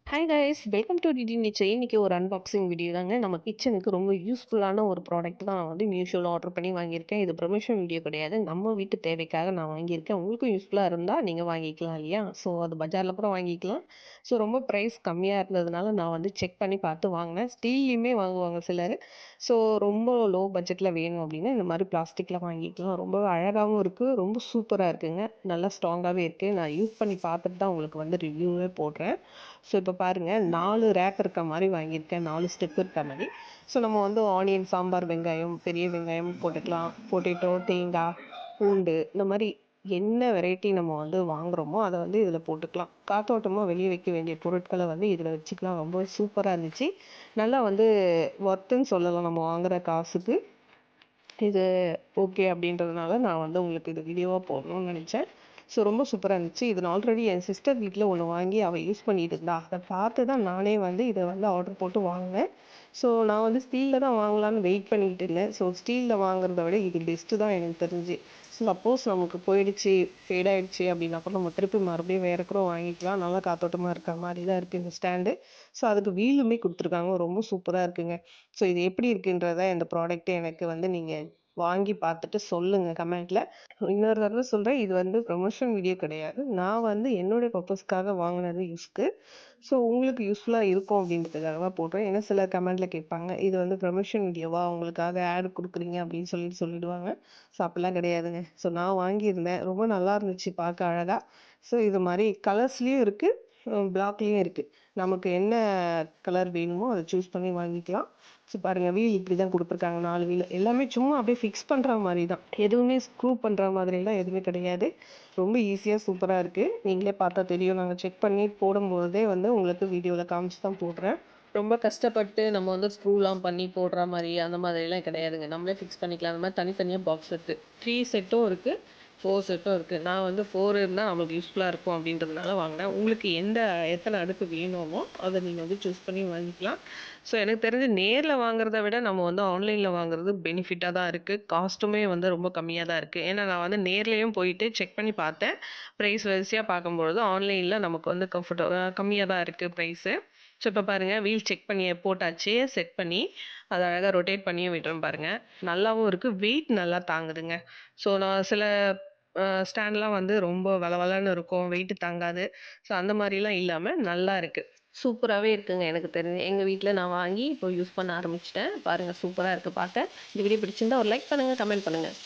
Hi guys welcome to TT nature. இன்னைக்கு ஒரு unboxing video தாங்க. நம்ம கிச்சனுக்கு ரொம்ப யூஸ்ஃபுல்லான ஒரு ப்ராடக்ட் தான் நான் வந்து மீஷோவில் ஆர்டர் பண்ணி வாங்கியிருக்கேன். இது ப்ரமோஷன் வீடியோ கிடையாது, நம்ம வீட்டு தேவைக்காக நான் வாங்கியிருக்கேன். உங்களுக்கும் யூஸ்ஃபுல்லாக இருந்தால் நீங்கள் வாங்கிக்கலாம் இல்லையா? ஸோ அது பஜாரில் கூட வாங்கிக்கலாம். ஸோ ரொம்ப ப்ரைஸ் கம்மியாக இருந்ததுனால நான் வந்து செக் பண்ணி பார்த்து வாங்கினேன். ஸ்டீல்லையுமே வாங்குவாங்க சிலர். ஸோ ரொம்ப லோ பட்ஜெட்டில் வேணும் அப்படின்னா இந்த மாதிரி பிளாஸ்டிக்கில் வாங்கிக்கலாம். ரொம்ப அழகாகவும் இருக்குது, ரொம்ப சூப்பராக இருக்குங்க. நல்லா ஸ்ட்ராங்காகவே இருக்குது. நான் யூஸ் பண்ணி பார்த்துட்டு தான் உங்களுக்கு வந்து ரிவ்யூவே போடுறேன். ஸோ இப்போ பாருங்கள், 4 ரேக் இருக்க மாதிரி வாங்கியிருக்கேன், 4 ஸ்டெப் இருக்க மாதிரி. ஸோ நம்ம வந்து ஆனியன், சாம்பார் வெங்காயம், பெரிய வெங்காயம் போட்டுக்கலாம், பொட்டேட்டோ, தேங்காய், பூண்டு, இந்த மாதிரி என்ன வெரைட்டி நம்ம வந்து வாங்குகிறோமோ அதை வந்து இதில் போட்டுக்கலாம். காத்தோட்டமாக வெளியே வைக்க வேண்டிய பொருட்களை வந்து இதில் வச்சுக்கலாம். ரொம்ப சூப்பராக இருந்துச்சு. நல்லா வந்து ஒர்த்துன்னு சொல்லலாம் நம்ம வாங்குகிற காசுக்கு. இது ஓகே அப்படின்றதுனால நான் வந்து உங்களுக்கு இது வீடியோவாக போடணும்னு நினச்சேன். ஸோ ரொம்ப சூப்பராக இருந்துச்சு. இது நான் ஆல்ரெடி என் சிஸ்டர் வீட்டில் ஒன்று வாங்கி அவள் யூஸ் பண்ணிட்டு இருந்தா. அதை பார்த்து தான் நானே வந்து இதை வந்து ஆர்டர் போட்டு வாங்கினேன். ஸோ நான் வந்து ஸ்டீலில் தான் வாங்கலான்னு வெயிட் பண்ணிக்கிட்டு இருந்தேன். ஸோ ஸ்டீலில் வாங்குறத விட இது பெஸ்ட்டு தான் எனக்கு தெரிஞ்சு. சப்போஸ் நமக்கு போயிடுச்சு, ஃபேட் ஆயிடுச்சு அப்படின்னா கூட நம்ம திருப்பி மறுபடியும் வேறு கூட வாங்கிக்கலாம். நல்லா காத்தோட்டமாக இருக்க மாதிரி தான் இருக்குது இந்த ஸ்டாண்டு. ஸோ அதுக்கு வீலுமே கொடுத்துருக்காங்க, ரொம்ப சூப்பராக இருக்குங்க. ஸோ இது எப்படி இருக்குன்றத இந்த ப்ராடக்ட்டு எனக்கு வந்து நீங்கள் வாங்கி பார்த்துட்டு சொல்லுங்கள் கமெண்ட்டில். இன்னொரு தடவை சொல்கிறேன், இது வந்து ப்ரொமோஷன் வீடியோ கிடையாது. நான் வந்து என்னுடைய பர்பஸ்க்காக வாங்கினது யூஸ்க்கு. ஸோ உங்களுக்கு யூஸ்ஃபுல்லாக இருக்கும் அப்படின்றதுக்காக தான் போடுறேன். ஏன்னா சிலர் கமெண்ட்டில் கேட்பாங்க, இது வந்து ப்ரொமோஷன் வீடியோவா, உங்களுக்காக ஆட் கொடுக்குறீங்க அப்படின்னு சொல்லிடுவாங்க. ஸோ அப்படிலாம் கிடையாதுங்க. ஸோ நான் வாங்கியிருந்தேன், ரொம்ப நல்லா இருந்துச்சு பார்க்க அழகாக. ஸோ இது மாதிரி கலர்ஸ்லேயும் இருக்குது, பிளாக்லேயும் இருக்குது. நமக்கு என்ன கலர் வேணுமோ அதை சூஸ் பண்ணி வாங்கிக்கலாம். ஸோ பாருங்கள், வீல் இப்படி தான் கொடுத்துருக்காங்க, 4 வீல். எல்லாமே சும்மா அப்படியே ஃபிக்ஸ் பண்ணுற மாதிரி தான், எதுவுமே ஸ்க்ரூ பண்ணுற மாதிரிலாம் எதுவுமே கிடையாது. ரொம்ப ஈஸியாக சூப்பராக இருக்குது. நீங்களே பார்த்தா தெரியும், நாங்கள் செக் பண்ணி போடும்போதே வந்து உங்களுக்கு வீடியோவில் காமிச்சு தான் போடுறேன். ரொம்ப கஷ்டப்பட்டு நம்ம வந்து ஸ்க்ரூலாம் பண்ணி போடுற மாதிரி அந்த மாதிரிலாம் கிடையாதுங்க. நம்மளே ஃபிக்ஸ் பண்ணிக்கலாம். அந்த மாதிரி தனித்தனியாக பாக்ஸ் இருக்குது. 3 செட்டும் இருக்குது, 4 செட்டும் இருக்குது. நான் வந்து 4 இருந்தால் நம்மளுக்கு யூஸ்ஃபுல்லாக இருக்கும் அப்படின்றதுனால வாங்கினேன். உங்களுக்கு எத்தனை அடுக்கு வேணுமோ அதை நீங்கள் வந்து சூஸ் பண்ணி வாங்கிக்கலாம். ஸோ எனக்கு தெரிஞ்சு நேரில் வாங்குறத விட நம்ம வந்து ஆன்லைனில் வாங்குறது பெனிஃபிட்டாக தான் இருக்குது. காஸ்ட்டுமே வந்து ரொம்ப கம்மியாக தான் இருக்குது. ஏன்னா நான் வந்து நேர்லேயும் போயிட்டு செக் பண்ணி பார்த்தேன். ப்ரைஸ் வரிசையாக பார்க்கும்பொழுது ஆன்லைனில் நமக்கு வந்து கம்மியாக தான் இருக்குது ப்ரைஸு. ஸோ இப்போ பாருங்கள், வீல் செக் பண்ணி போட்டாச்சு, செட் பண்ணி அதை அழகாக ரொட்டேட் பண்ணியும் விடுறேன் பாருங்கள். நல்லாவும் இருக்குது, வெயிட் நல்லா தாங்குதுங்க. ஸோ நான் சில ஸ்டாண்ட்லாம் வந்து ரொம்ப வளவளன்னு இருக்கும், வெயிட்டு தாங்காது. ஸோ அந்த மாதிரிலாம் இல்லாமல் நல்லா இருக்குது, சூப்பராகவே இருக்குங்க. எனக்கு தெரிஞ்சு எங்கள் வீட்டில் நான் வாங்கி இப்போ யூஸ் பண்ண ஆரம்பிச்சிட்டேன். பாருங்கள், சூப்பராக இருக்குது பார்க்க. இந்த வீடியோ பிடிச்சிருந்தா ஒரு லைக் பண்ணுங்கள், கமெண்ட் பண்ணுங்கள்.